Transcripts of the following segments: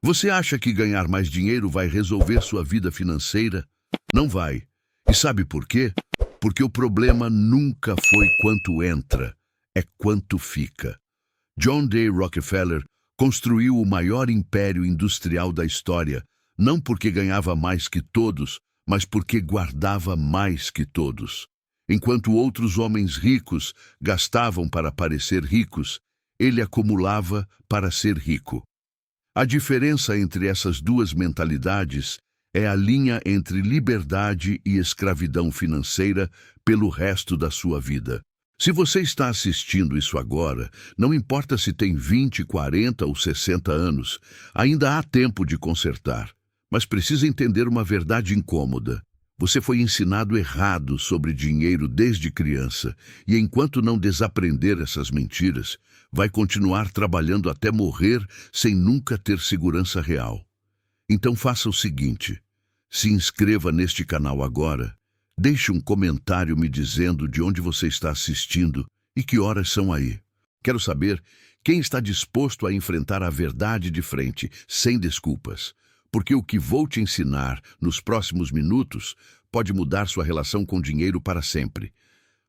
Você acha que ganhar mais dinheiro vai resolver sua vida financeira? Não vai. E sabe por quê? Porque o problema nunca foi quanto entra, é quanto fica. John D. Rockefeller construiu o maior império industrial da história, não porque ganhava mais que todos, mas porque guardava mais que todos. Enquanto outros homens ricos gastavam para parecer ricos, ele acumulava para ser rico. A diferença entre essas duas mentalidades é a linha entre liberdade e escravidão financeira pelo resto da sua vida. Se você está assistindo isso agora, não importa se tem 20, 40 ou 60 anos, ainda há tempo de consertar. Mas precisa entender uma verdade incômoda. Você foi ensinado errado sobre dinheiro desde criança, e enquanto não desaprender essas mentiras, vai continuar trabalhando até morrer sem nunca ter segurança real. Então faça o seguinte: se inscreva neste canal agora, deixe um comentário me dizendo de onde você está assistindo e que horas são aí. Quero saber quem está disposto a enfrentar a verdade de frente, sem desculpas. Porque o que vou te ensinar nos próximos minutos pode mudar sua relação com o dinheiro para sempre.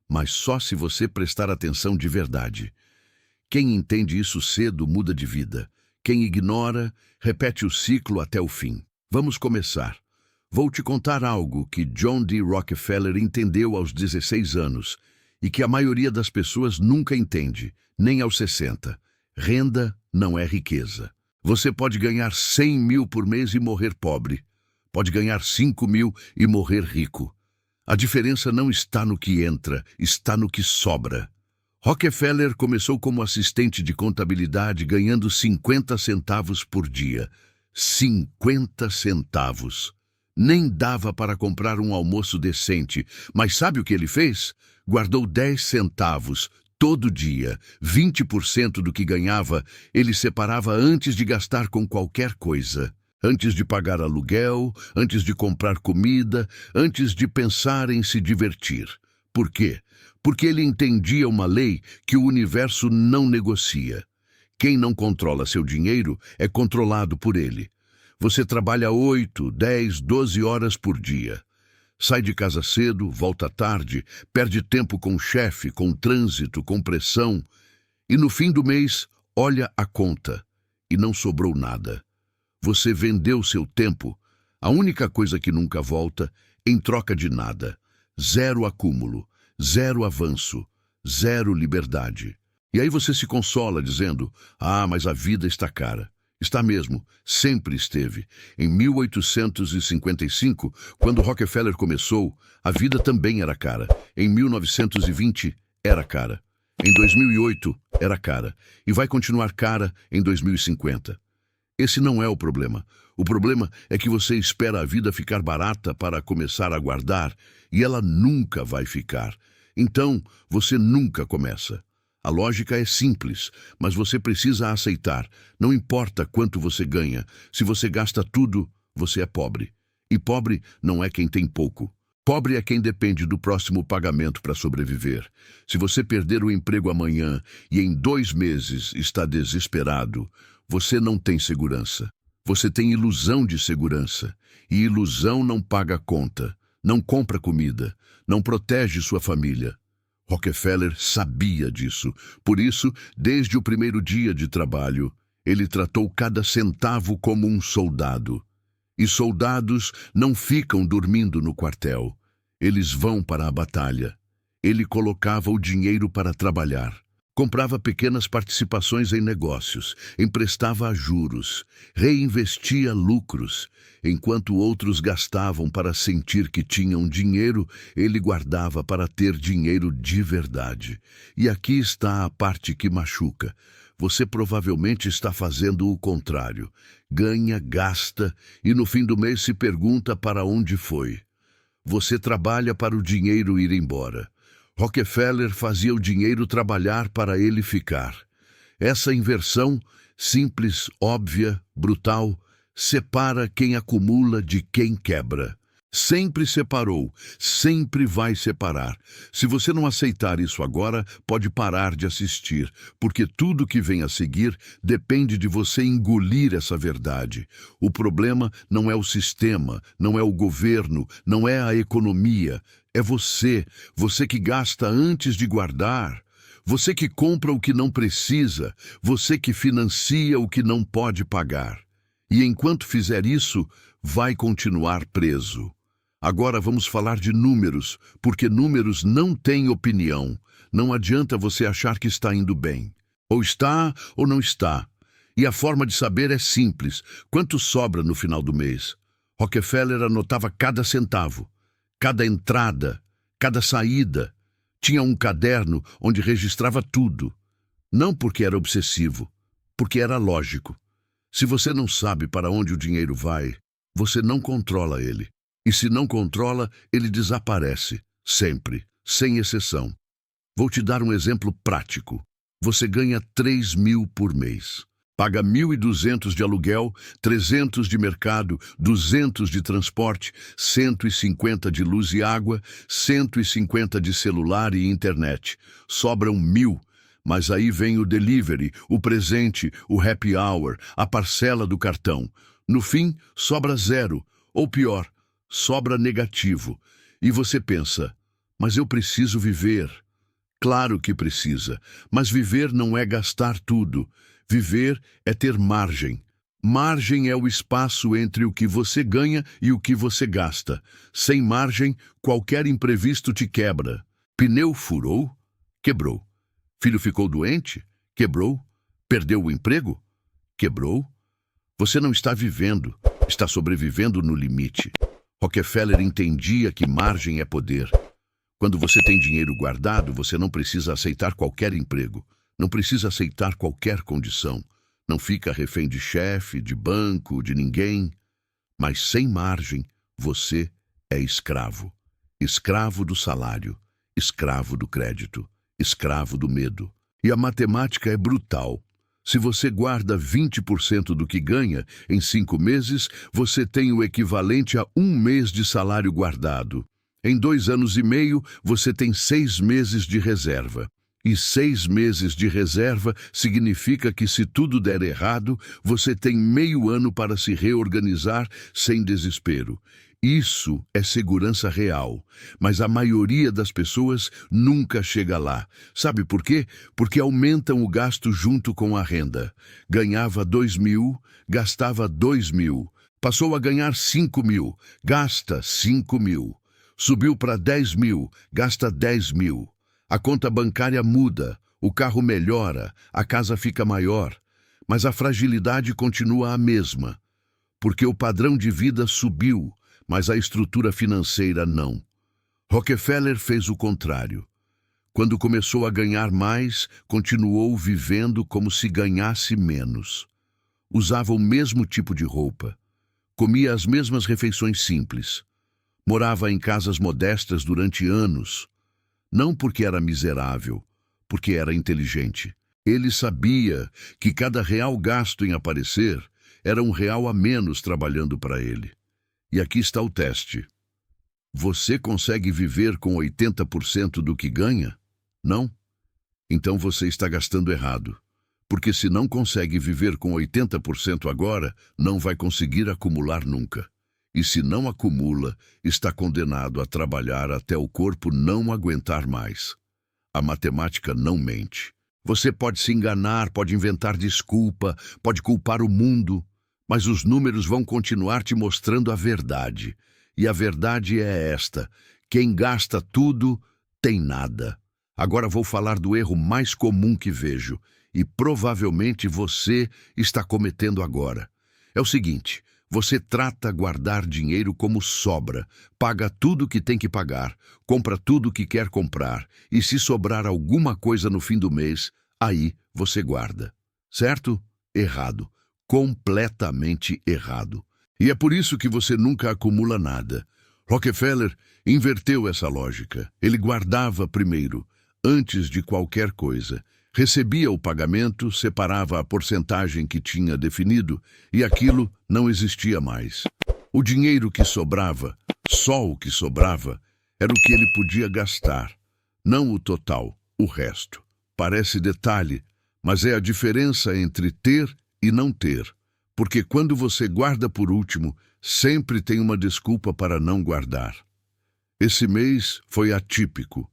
Mas só se você prestar atenção de verdade. Quem entende isso cedo muda de vida. Quem ignora, repete o ciclo até o fim. Vamos começar. Vou te contar algo que John D. Rockefeller entendeu aos 16 anos e que a maioria das pessoas nunca entende, nem aos 60. Renda não é riqueza. Você pode ganhar 100 mil por mês e morrer pobre. Pode ganhar 5 mil e morrer rico. A diferença não está no que entra, está no que sobra. Rockefeller começou como assistente de contabilidade ganhando 50 centavos por dia. 50 centavos. Nem dava para comprar um almoço decente, mas sabe o que ele fez? Guardou 10 centavos. Todo dia, 20% do que ganhava, ele separava antes de gastar com qualquer coisa. Antes de pagar aluguel, antes de comprar comida, antes de pensar em se divertir. Por quê? Porque ele entendia uma lei que o universo não negocia. Quem não controla seu dinheiro é controlado por ele. Você trabalha 8, 10, 12 horas por dia. Sai de casa cedo, volta tarde, perde tempo com o chefe, com trânsito, com pressão. E no fim do mês, olha a conta. E não sobrou nada. Você vendeu seu tempo, a única coisa que nunca volta, em troca de nada. Zero acúmulo, zero avanço, zero liberdade. E aí você se consola dizendo: ah, mas a vida está cara. Está mesmo, sempre esteve. Em 1855, quando Rockefeller começou, a vida também era cara. Em 1920, era cara. Em 2008, era cara. E vai continuar cara em 2050. Esse não é o problema. O problema é que você espera a vida ficar barata para começar a guardar, e ela nunca vai ficar. Então, você nunca começa. A lógica é simples, mas você precisa aceitar. Não importa quanto você ganha. Se você gasta tudo, você é pobre. E pobre não é quem tem pouco. Pobre é quem depende do próximo pagamento para sobreviver. Se você perder o emprego amanhã e em 2 meses está desesperado, você não tem segurança. Você tem ilusão de segurança. E ilusão não paga conta, não compra comida, não protege sua família. Rockefeller sabia disso. Por isso, desde o primeiro dia de trabalho, ele tratou cada centavo como um soldado. E soldados não ficam dormindo no quartel. Eles vão para a batalha. Ele colocava o dinheiro para trabalhar. Comprava pequenas participações em negócios, emprestava a juros, reinvestia lucros. Enquanto outros gastavam para sentir que tinham dinheiro, ele guardava para ter dinheiro de verdade. E aqui está a parte que machuca. Você provavelmente está fazendo o contrário. Ganha, gasta e no fim do mês se pergunta para onde foi. Você trabalha para o dinheiro ir embora. Rockefeller fazia o dinheiro trabalhar para ele ficar. Essa inversão, simples, óbvia, brutal, separa quem acumula de quem quebra. Sempre separou, sempre vai separar. Se você não aceitar isso agora, pode parar de assistir, porque tudo que vem a seguir depende de você engolir essa verdade. O problema não é o sistema, não é o governo, não é a economia. É você, você que gasta antes de guardar. Você que compra o que não precisa, você que financia o que não pode pagar. E enquanto fizer isso, vai continuar preso. Agora vamos falar de números, porque números não têm opinião. Não adianta você achar que está indo bem. Ou está ou não está. E a forma de saber é simples. Quanto sobra no final do mês? Rockefeller anotava cada centavo, cada entrada, cada saída. Tinha um caderno onde registrava tudo. Não porque era obsessivo, porque era lógico. Se você não sabe para onde o dinheiro vai, você não controla ele. E se não controla, ele desaparece, sempre, sem exceção. Vou te dar um exemplo prático. Você ganha 3.000 por mês. Paga 1.200 de aluguel, 300 de mercado, 200 de transporte, 150 de luz e água, 150 de celular e internet. Sobram 1.000. Mas aí vem o delivery, o presente, o happy hour, a parcela do cartão. No fim, sobra 0. Ou pior, sobra negativo. E você pensa, mas eu preciso viver. Claro que precisa, mas viver não é gastar tudo. Viver é ter margem. Margem é o espaço entre o que você ganha e o que você gasta. Sem margem, qualquer imprevisto te quebra. Pneu furou? Quebrou. Filho ficou doente? Quebrou. Perdeu o emprego? Quebrou. Você não está vivendo, está sobrevivendo no limite. Rockefeller entendia que margem é poder. Quando você tem dinheiro guardado, você não precisa aceitar qualquer emprego, não precisa aceitar qualquer condição, não fica refém de chefe, de banco, de ninguém. Mas sem margem, você é escravo. Escravo do salário, escravo do crédito, escravo do medo. E a matemática é brutal. Se você guarda 20% do que ganha, em 5 meses, você tem o equivalente a 1 mês de salário guardado. Em 2 anos e meio, você tem 6 meses de reserva. E 6 meses de reserva significa que se tudo der errado, você tem meio ano para se reorganizar sem desespero. Isso é segurança real, mas a maioria das pessoas nunca chega lá. Sabe por quê? Porque aumentam o gasto junto com a renda. Ganhava 2.000, gastava 2.000. Passou a ganhar 5.000, gasta 5.000. Subiu para 10.000, gasta 10.000. A conta bancária muda, o carro melhora, a casa fica maior, mas a fragilidade continua a mesma, porque o padrão de vida subiu, mas a estrutura financeira não. Rockefeller fez o contrário. Quando começou a ganhar mais, continuou vivendo como se ganhasse menos. Usava o mesmo tipo de roupa, comia as mesmas refeições simples, morava em casas modestas durante anos, não porque era miserável, porque era inteligente. Ele sabia que cada real gasto em aparecer era um real a menos trabalhando para ele. E aqui está o teste. Você consegue viver com 80% do que ganha? Não? Então você está gastando errado. Porque se não consegue viver com 80% agora, não vai conseguir acumular nunca. E se não acumula, está condenado a trabalhar até o corpo não aguentar mais. A matemática não mente. Você pode se enganar, pode inventar desculpa, pode culpar o mundo, mas os números vão continuar te mostrando a verdade. E a verdade é esta: quem gasta tudo, tem nada. Agora vou falar do erro mais comum que vejo, e provavelmente você está cometendo agora. É o seguinte: você trata guardar dinheiro como sobra, paga tudo que tem que pagar, compra tudo que quer comprar, e se sobrar alguma coisa no fim do mês, aí você guarda. Certo? Errado. Completamente errado. E é por isso que você nunca acumula nada. Rockefeller inverteu essa lógica. Ele guardava primeiro, antes de qualquer coisa. Recebia o pagamento, separava a porcentagem que tinha definido e aquilo não existia mais. O dinheiro que sobrava Só o que sobrava era o que ele podia gastar, não o total, o resto. Parece detalhe, mas é a diferença entre ter e não ter. Porque quando você guarda por último, sempre tem uma desculpa para não guardar. Esse mês foi atípico.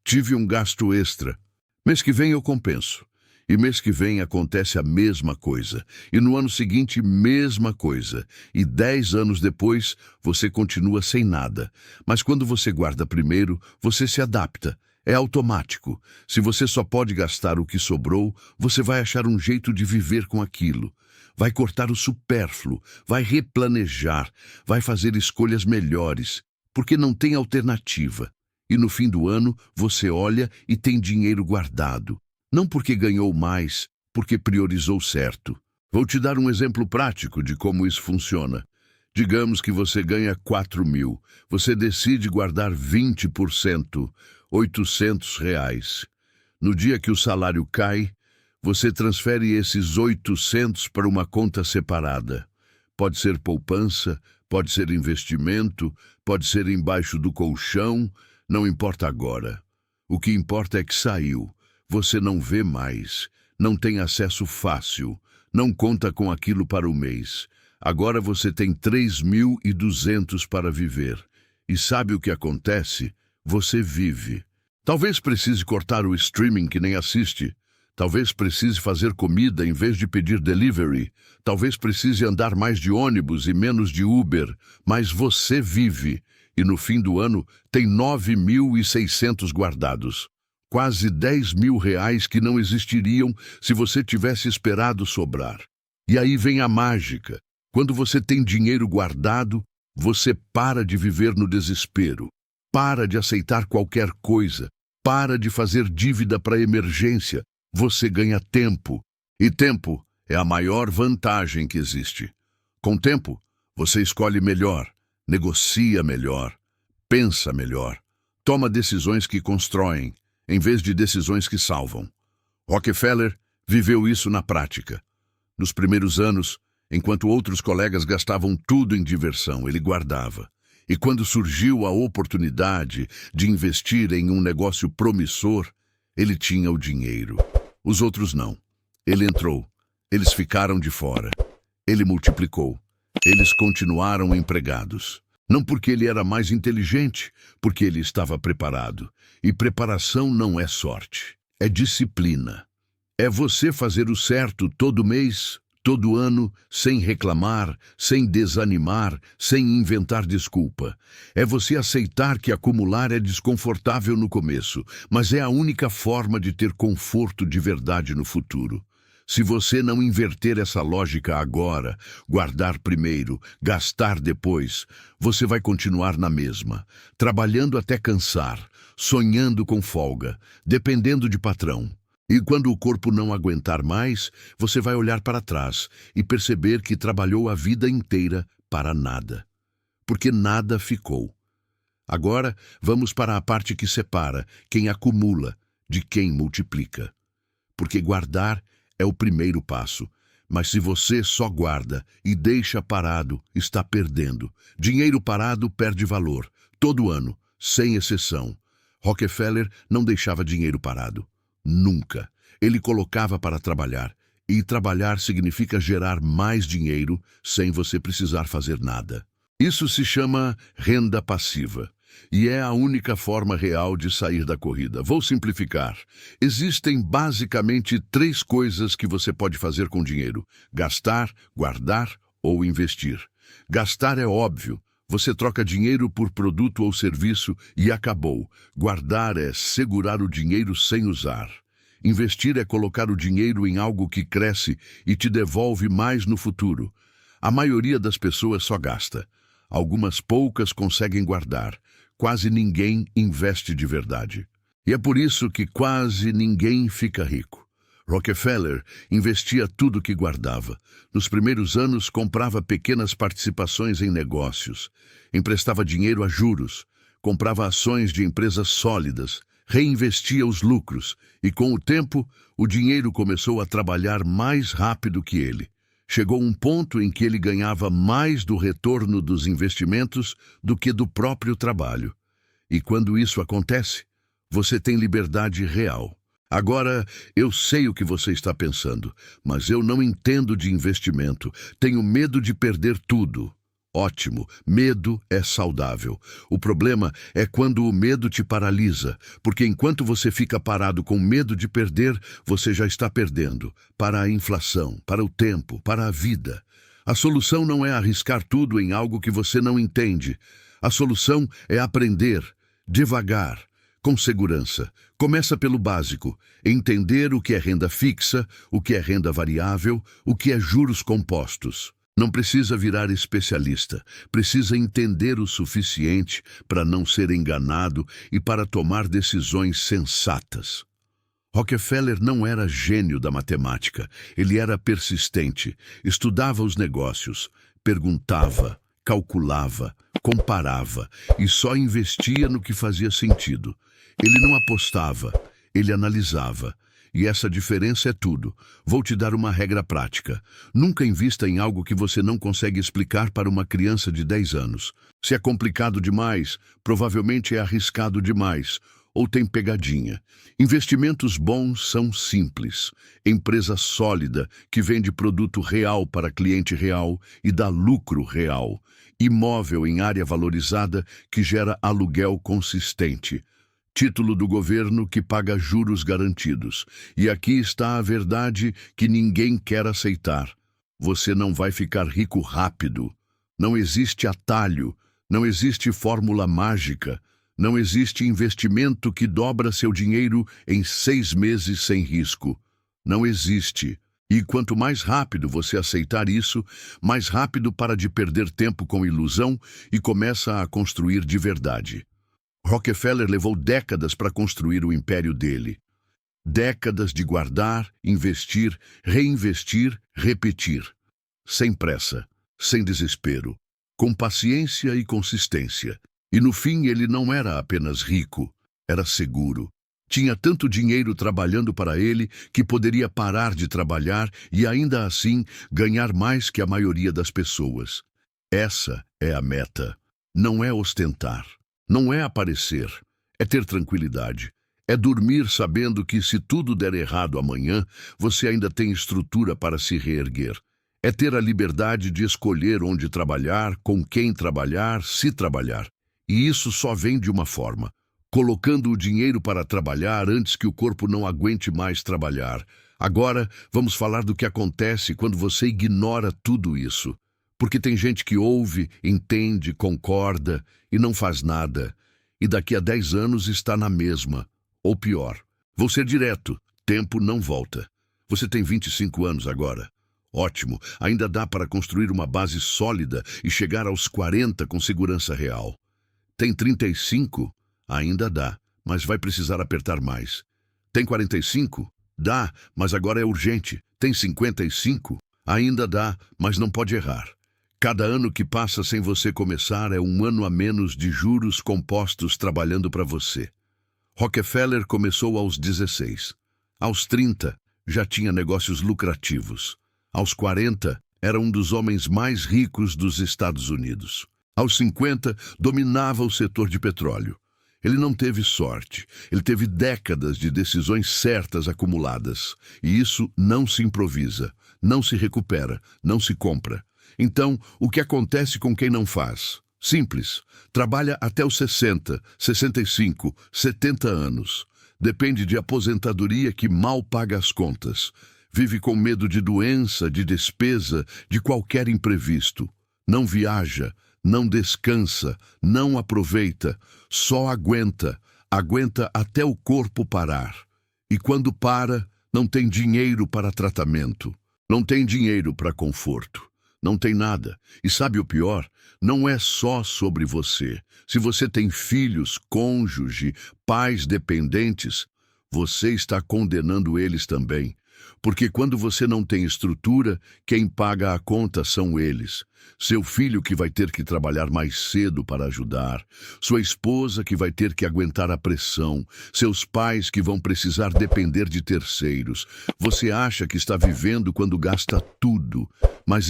Tive um gasto extra. Mês que vem eu compenso. E mês que vem acontece a mesma coisa. E no ano seguinte, mesma coisa. E 10 anos depois, você continua sem nada. Mas quando você guarda primeiro, você se adapta. É automático. Se você só pode gastar o que sobrou, você vai achar um jeito de viver com aquilo. Vai cortar o supérfluo, vai replanejar, vai fazer escolhas melhores, porque não tem alternativa. E no fim do ano, você olha e tem dinheiro guardado. Não porque ganhou mais, porque priorizou certo. Vou te dar um exemplo prático de como isso funciona. Digamos que você ganha 4.000. Você decide guardar 20%, R$ 800. No dia que o salário cai, você transfere esses 800 para uma conta separada. Pode ser poupança, pode ser investimento, pode ser embaixo do colchão, não importa agora. O que importa é que saiu. Você não vê mais, não tem acesso fácil, não conta com aquilo para o mês. Agora você tem 3.200 para viver. E sabe o que acontece? Você vive. Talvez precise cortar o streaming que nem assiste. Talvez precise fazer comida em vez de pedir delivery. Talvez precise andar mais de ônibus e menos de Uber. Mas você vive. E no fim do ano tem 9.600 guardados. Quase R$ 10.000 que não existiriam se você tivesse esperado sobrar. E aí vem a mágica. Quando você tem dinheiro guardado, você para de viver no desespero. Para de aceitar qualquer coisa. Para de fazer dívida para emergência. Você ganha tempo. E tempo é a maior vantagem que existe. Com tempo, você escolhe melhor, negocia melhor, pensa melhor, toma decisões que constroem, em vez de decisões que salvam. Rockefeller viveu isso na prática. Nos primeiros anos, enquanto outros colegas gastavam tudo em diversão, ele guardava. E quando surgiu a oportunidade de investir em um negócio promissor, ele tinha o dinheiro. Os outros não. Ele entrou. Eles ficaram de fora. Ele multiplicou. Eles continuaram empregados. Não porque ele era mais inteligente, porque ele estava preparado. E preparação não é sorte, é disciplina. É você fazer o certo todo mês, todo ano, sem reclamar, sem desanimar, sem inventar desculpa. É você aceitar que acumular é desconfortável no começo, mas é a única forma de ter conforto de verdade no futuro. Se você não inverter essa lógica agora, guardar primeiro, gastar depois, você vai continuar na mesma, trabalhando até cansar, sonhando com folga, dependendo de patrão. E quando o corpo não aguentar mais, você vai olhar para trás e perceber que trabalhou a vida inteira para nada. Porque nada ficou. Agora, vamos para a parte que separa quem acumula de quem multiplica. Porque guardar é o primeiro passo, mas se você só guarda e deixa parado, está perdendo. Dinheiro parado perde valor, todo ano, sem exceção. Rockefeller não deixava dinheiro parado. Nunca. Ele colocava para trabalhar. E trabalhar significa gerar mais dinheiro sem você precisar fazer nada. Isso se chama renda passiva. E é a única forma real de sair da corrida. Vou simplificar. Existem basicamente 3 coisas que você pode fazer com dinheiro: gastar, guardar ou investir. Gastar é óbvio. Você troca dinheiro por produto ou serviço e acabou. Guardar é segurar o dinheiro sem usar. Investir é colocar o dinheiro em algo que cresce e te devolve mais no futuro. A maioria das pessoas só gasta. Algumas poucas conseguem guardar. Quase ninguém investe de verdade. E é por isso que quase ninguém fica rico. Rockefeller investia tudo que guardava. Nos primeiros anos, comprava pequenas participações em negócios, emprestava dinheiro a juros, comprava ações de empresas sólidas, reinvestia os lucros e, com o tempo, o dinheiro começou a trabalhar mais rápido que ele. Chegou um ponto em que ele ganhava mais do retorno dos investimentos do que do próprio trabalho. E quando isso acontece, você tem liberdade real. Agora, eu sei o que você está pensando, mas eu não entendo de investimento. Tenho medo de perder tudo. Ótimo, medo é saudável. O problema é quando o medo te paralisa, porque enquanto você fica parado com medo de perder, você já está perdendo para a inflação, para o tempo, para a vida. A solução não é arriscar tudo em algo que você não entende. A solução é aprender, devagar, com segurança. Começa pelo básico, entender o que é renda fixa, o que é renda variável, o que é juros compostos. Não precisa virar especialista, precisa entender o suficiente para não ser enganado e para tomar decisões sensatas. Rockefeller não era gênio da matemática, ele era persistente, estudava os negócios, perguntava, calculava, comparava e só investia no que fazia sentido. Ele não apostava, ele analisava. E essa diferença é tudo. Vou te dar uma regra prática. Nunca invista em algo que você não consegue explicar para uma criança de 10 anos. Se é complicado demais, provavelmente é arriscado demais, ou tem pegadinha. Investimentos bons são simples. Empresa sólida, que vende produto real para cliente real e dá lucro real. Imóvel em área valorizada, que gera aluguel consistente. Título do governo que paga juros garantidos. E aqui está a verdade que ninguém quer aceitar. Você não vai ficar rico rápido. Não existe atalho, não existe fórmula mágica, não existe investimento que dobra seu dinheiro em 6 meses sem risco. Não existe. E quanto mais rápido você aceitar isso, mais rápido para de perder tempo com ilusão e começa a construir de verdade. Rockefeller levou décadas para construir o império dele. Décadas de guardar, investir, reinvestir, repetir. Sem pressa, sem desespero, com paciência e consistência. E no fim ele não era apenas rico, era seguro. Tinha tanto dinheiro trabalhando para ele que poderia parar de trabalhar e ainda assim ganhar mais que a maioria das pessoas. Essa é a meta. Não é ostentar. Não é aparecer, é ter tranquilidade. É dormir sabendo que se tudo der errado amanhã, você ainda tem estrutura para se reerguer. É ter a liberdade de escolher onde trabalhar, com quem trabalhar, se trabalhar. E isso só vem de uma forma: colocando o dinheiro para trabalhar antes que o corpo não aguente mais trabalhar. Agora, vamos falar do que acontece quando você ignora tudo isso. Porque tem gente que ouve, entende, concorda e não faz nada. E daqui a 10 anos está na mesma. Ou pior. Vou ser direto. Tempo não volta. Você tem 25 anos agora. Ótimo. Ainda dá para construir uma base sólida e chegar aos 40 com segurança real. Tem 35? Ainda dá, mas vai precisar apertar mais. Tem 45? Dá, mas agora é urgente. Tem 55? Ainda dá, mas não pode errar. Cada ano que passa sem você começar é um ano a menos de juros compostos trabalhando para você. Rockefeller começou aos 16. Aos 30, já tinha negócios lucrativos. Aos 40, era um dos homens mais ricos dos Estados Unidos. Aos 50, dominava o setor de petróleo. Ele não teve sorte. Ele teve décadas de decisões certas acumuladas. E isso não se improvisa, não se recupera, não se compra. Então, o que acontece com quem não faz? Simples. Trabalha até os 60, 65, 70 anos. Depende de aposentadoria que mal paga as contas. Vive com medo de doença, de despesa, de qualquer imprevisto. Não viaja, não descansa, não aproveita. Só aguenta. Aguenta até o corpo parar. E quando para, não tem dinheiro para tratamento. Não tem dinheiro para conforto. Não tem nada. E sabe o pior? Não é só sobre você. Se você tem filhos, cônjuge, pais dependentes, você está condenando eles também. Porque quando você não tem estrutura, quem paga a conta são eles. Seu filho que vai ter que trabalhar mais cedo para ajudar, sua esposa que vai ter que aguentar a pressão, seus pais que vão precisar depender de terceiros. Você acha que está vivendo quando gasta tudo, mas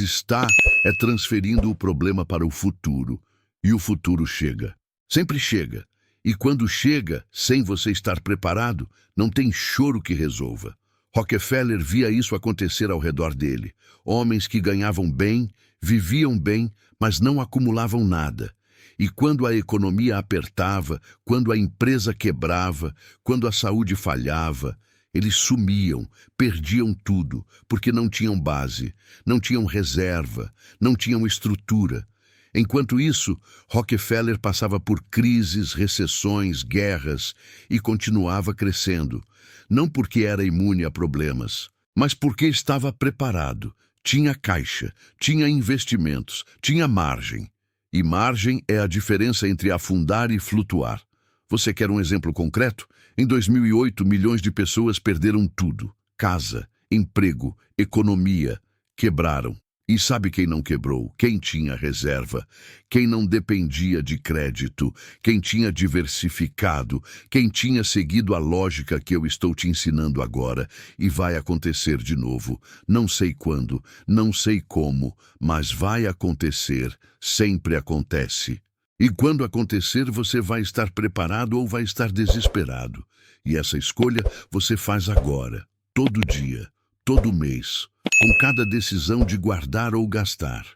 é transferindo o problema para o futuro. E o futuro chega. Sempre chega. E quando chega, sem você estar preparado, não tem choro que resolva. Rockefeller via isso acontecer ao redor dele. Homens que ganhavam bem, viviam bem, mas não acumulavam nada. E quando a economia apertava, quando a empresa quebrava, quando a saúde falhava, eles sumiam, perdiam tudo, porque não tinham base, não tinham reserva, não tinham estrutura. Enquanto isso, Rockefeller passava por crises, recessões, guerras e continuava crescendo. Não porque era imune a problemas, mas porque estava preparado. Tinha caixa, tinha investimentos, tinha margem. E margem é a diferença entre afundar e flutuar. Você quer um exemplo concreto? Em 2008, milhões de pessoas perderam tudo. Casa, emprego, economia, quebraram. E sabe quem não quebrou? Quem tinha reserva, quem não dependia de crédito, quem tinha diversificado, quem tinha seguido a lógica que eu estou te ensinando agora. E vai acontecer de novo. Não sei quando, não sei como, mas vai acontecer. Sempre acontece. E quando acontecer, você vai estar preparado ou vai estar desesperado. E essa escolha você faz agora, todo dia, todo mês, com cada decisão de guardar ou gastar.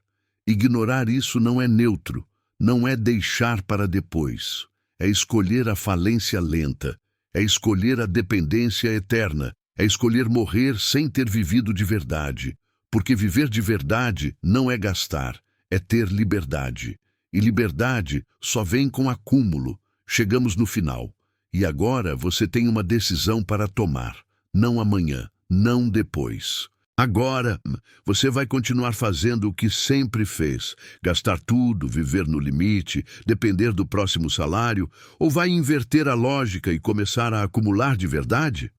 Ignorar isso não é neutro, não é deixar para depois. É escolher a falência lenta, é escolher a dependência eterna, é escolher morrer sem ter vivido de verdade. Porque viver de verdade não é gastar, é ter liberdade. E liberdade só vem com acúmulo. Chegamos no final. E agora você tem uma decisão para tomar. Não amanhã, não depois. Agora, você vai continuar fazendo o que sempre fez. Gastar tudo, viver no limite, depender do próximo salário, ou vai inverter a lógica e começar a acumular de verdade?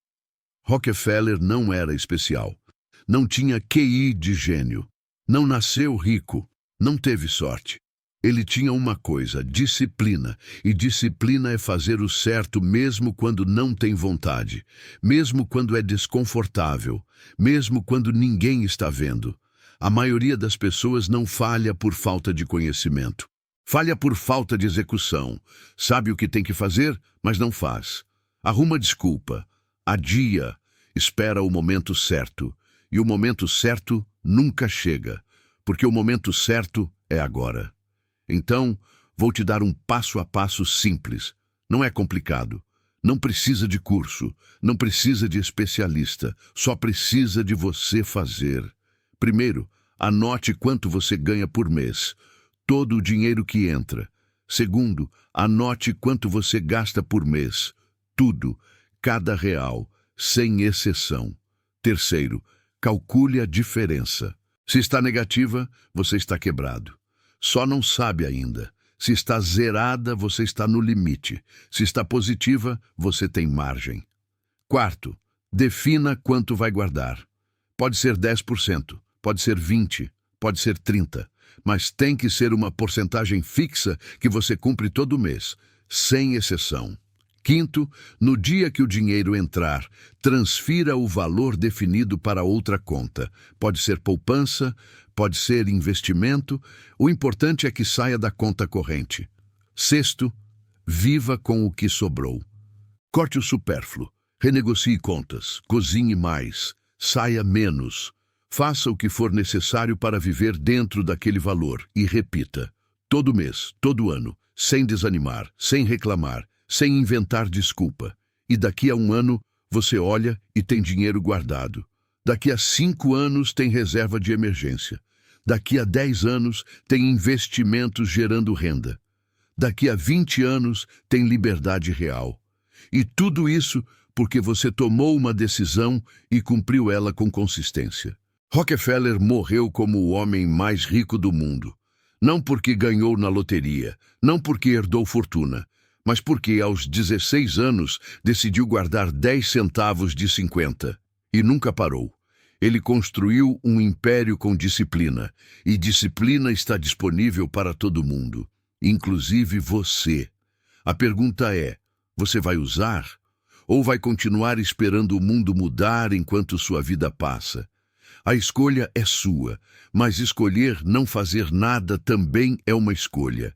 Rockefeller não era especial. Não tinha QI de gênio. Não nasceu rico. Não teve sorte. Ele tinha uma coisa, disciplina. E disciplina é fazer o certo mesmo quando não tem vontade, mesmo quando é desconfortável, mesmo quando ninguém está vendo. A maioria das pessoas não falha por falta de conhecimento. Falha por falta de execução. Sabe o que tem que fazer, mas não faz. Arruma desculpa. Adia. Espera o momento certo. E o momento certo nunca chega, porque o momento certo é agora. Então, vou te dar um passo a passo simples. Não é complicado. Não precisa de curso. Não precisa de especialista. Só precisa de você fazer. Primeiro, anote quanto você ganha por mês. Todo o dinheiro que entra. Segundo, anote quanto você gasta por mês. Tudo. Cada real. Sem exceção. Terceiro, calcule a diferença. Se está negativa, você está quebrado. Só não sabe ainda. Se está zerada, você está no limite. Se está positiva, você tem margem. Quarto, defina quanto vai guardar. Pode ser 10%, pode ser 20%, pode ser 30%, mas tem que ser uma porcentagem fixa que você cumpre todo mês, sem exceção. Quinto, no dia que o dinheiro entrar, transfira o valor definido para outra conta. Pode ser poupança, pode ser investimento, o importante é que saia da conta corrente. Sexto, viva com o que sobrou. Corte o supérfluo, renegocie contas, cozinhe mais, saia menos. Faça o que for necessário para viver dentro daquele valor e repita. Todo mês, todo ano, sem desanimar, sem reclamar, sem inventar desculpa. E daqui a 1 ano, você olha e tem dinheiro guardado. Daqui a 5 anos tem reserva de emergência. Daqui a 10 anos tem investimentos gerando renda. Daqui a 20 anos tem liberdade real. E tudo isso porque você tomou uma decisão e cumpriu ela com consistência. Rockefeller morreu como o homem mais rico do mundo. Não porque ganhou na loteria, não porque herdou fortuna, mas porque aos 16 anos decidiu guardar 10 centavos de 50. E nunca parou. Ele construiu um império com disciplina, e disciplina está disponível para todo mundo, inclusive você. A pergunta é: você vai usar? Ou vai continuar esperando o mundo mudar enquanto sua vida passa? A escolha é sua, mas escolher não fazer nada também é uma escolha.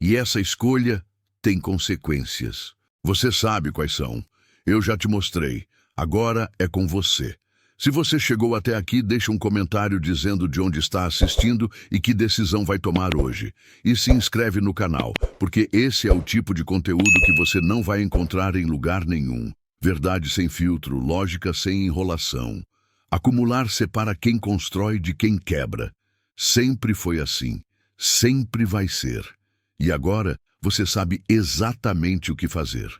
E essa escolha tem consequências. Você sabe quais são. Eu já te mostrei. Agora é com você. Se você chegou até aqui, deixa um comentário dizendo de onde está assistindo e que decisão vai tomar hoje. E se inscreve no canal, porque esse é o tipo de conteúdo que você não vai encontrar em lugar nenhum. Verdade sem filtro, lógica sem enrolação. Acumular separa quem constrói de quem quebra. Sempre foi assim. Sempre vai ser. E agora você sabe exatamente o que fazer.